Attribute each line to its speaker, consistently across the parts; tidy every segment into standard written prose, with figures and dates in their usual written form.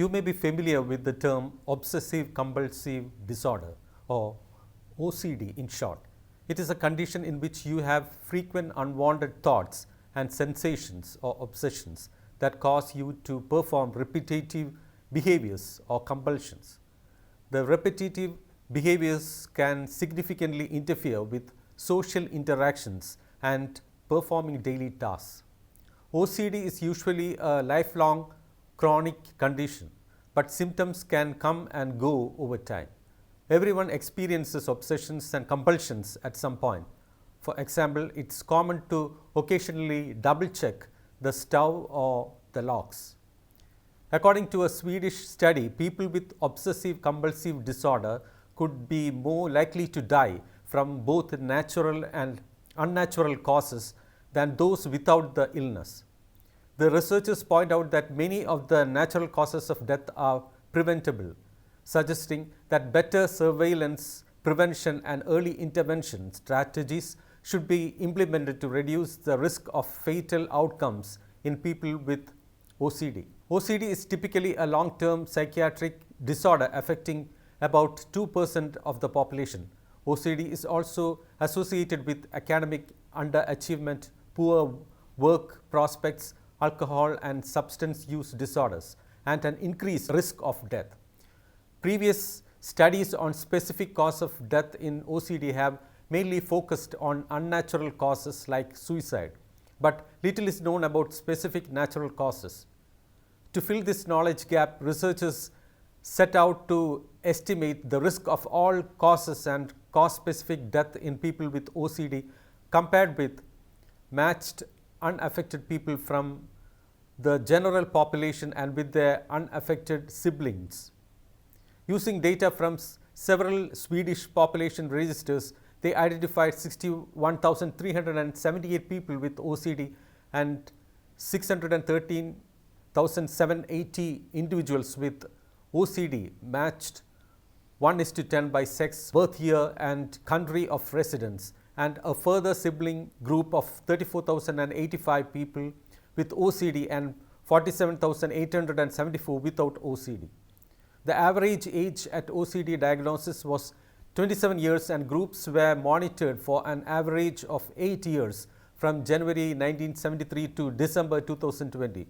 Speaker 1: You may be familiar with the term obsessive-compulsive disorder, or OCD in short. It is a condition in which you have frequent unwanted thoughts and sensations or obsessions that cause you to perform repetitive behaviors or compulsions. The repetitive behaviors can significantly interfere with social interactions and performing daily tasks. OCD is usually a lifelong chronic condition, but symptoms can come and go over time. Everyone experiences obsessions and compulsions at some point. For example, it's common to occasionally double check the stove or the locks. According to a Swedish study, people with obsessive-compulsive disorder could be more likely to die from both natural and unnatural causes than those without the illness. The researchers point out that many of the natural causes of death are preventable, suggesting that better surveillance, prevention and early intervention strategies should be implemented to reduce the risk of fatal outcomes in people with OCD. OCD is typically a long-term psychiatric disorder affecting about 2% of the population. OCD is also associated with academic underachievement, poor work prospects, alcohol and substance use disorders, and an increased risk of death. Previous studies on specific cause of death in OCD have mainly focused on unnatural causes like suicide, but little is known about specific natural causes. To fill this knowledge gap, researchers set out to estimate the risk of all causes and cause-specific death in people with OCD compared with matched unaffected people from the general population and with their unaffected siblings. Using data from several Swedish population registers, they identified 61,378 people with OCD and 613,780 individuals with OCD matched 1:10 by sex, birth year and country of residence, and a further sibling group of 34,085 people with OCD and 47,874 without OCD. The average age at OCD diagnosis was 27 years and groups were monitored for an average of 8 years from January 1973 to December 2020.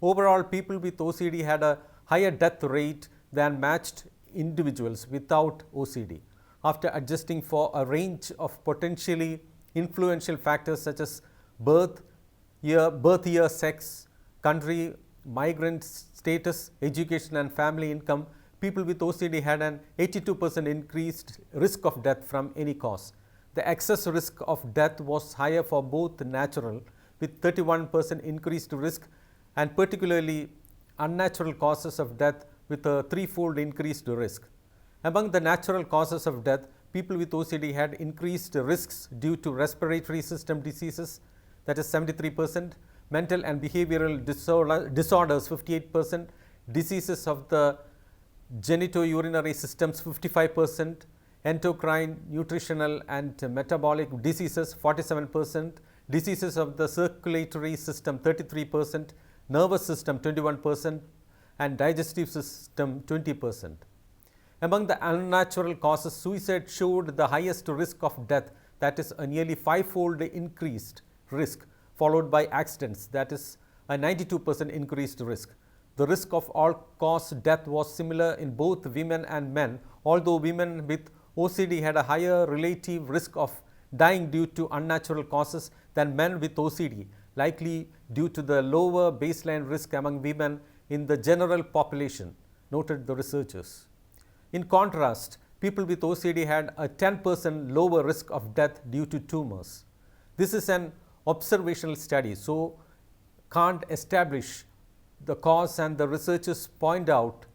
Speaker 1: Overall, people with OCD had a higher death rate than matched individuals without OCD. After adjusting for a range of potentially influential factors such as birth year, sex, country, migrant status, education and family income, people with OCD had an 82% increased risk of death from any cause. The excess risk of death was higher for both natural, with 31% increased risk, and particularly unnatural causes of death with a threefold increased risk. Among the natural causes of death, people with OCD had increased risks due to respiratory system diseases, that is 73%, mental and behavioral disorders 58%, diseases of the genitourinary systems 55%, endocrine, nutritional and metabolic diseases 47%, diseases of the circulatory system 33%, nervous system 21% and digestive system 20%. Among the unnatural causes, suicide showed the highest risk of death, that is a nearly 5-fold increased risk, followed by accidents, that is a 92% increased risk. The risk of all-cause death was similar in both women and men, although women with OCD had a higher relative risk of dying due to unnatural causes than men with OCD, likely due to the lower baseline risk among women in the general population, noted the researchers. In contrast, people with OCD had a 10% lower risk of death due to tumors. This is an observational study, so can't establish the cause, and the researchers point out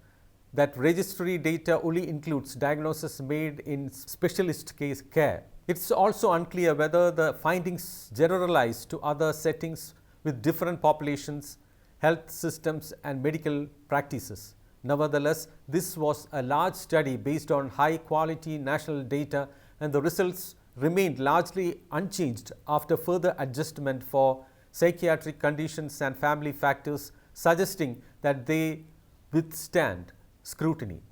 Speaker 1: that registry data only includes diagnosis made in specialist case care. It's also unclear whether the findings generalize to other settings with different populations, health systems and medical practices. Nevertheless, this was a large study based on high quality national data, and the results remained largely unchanged after further adjustment for psychiatric conditions and family factors, suggesting that they withstand scrutiny.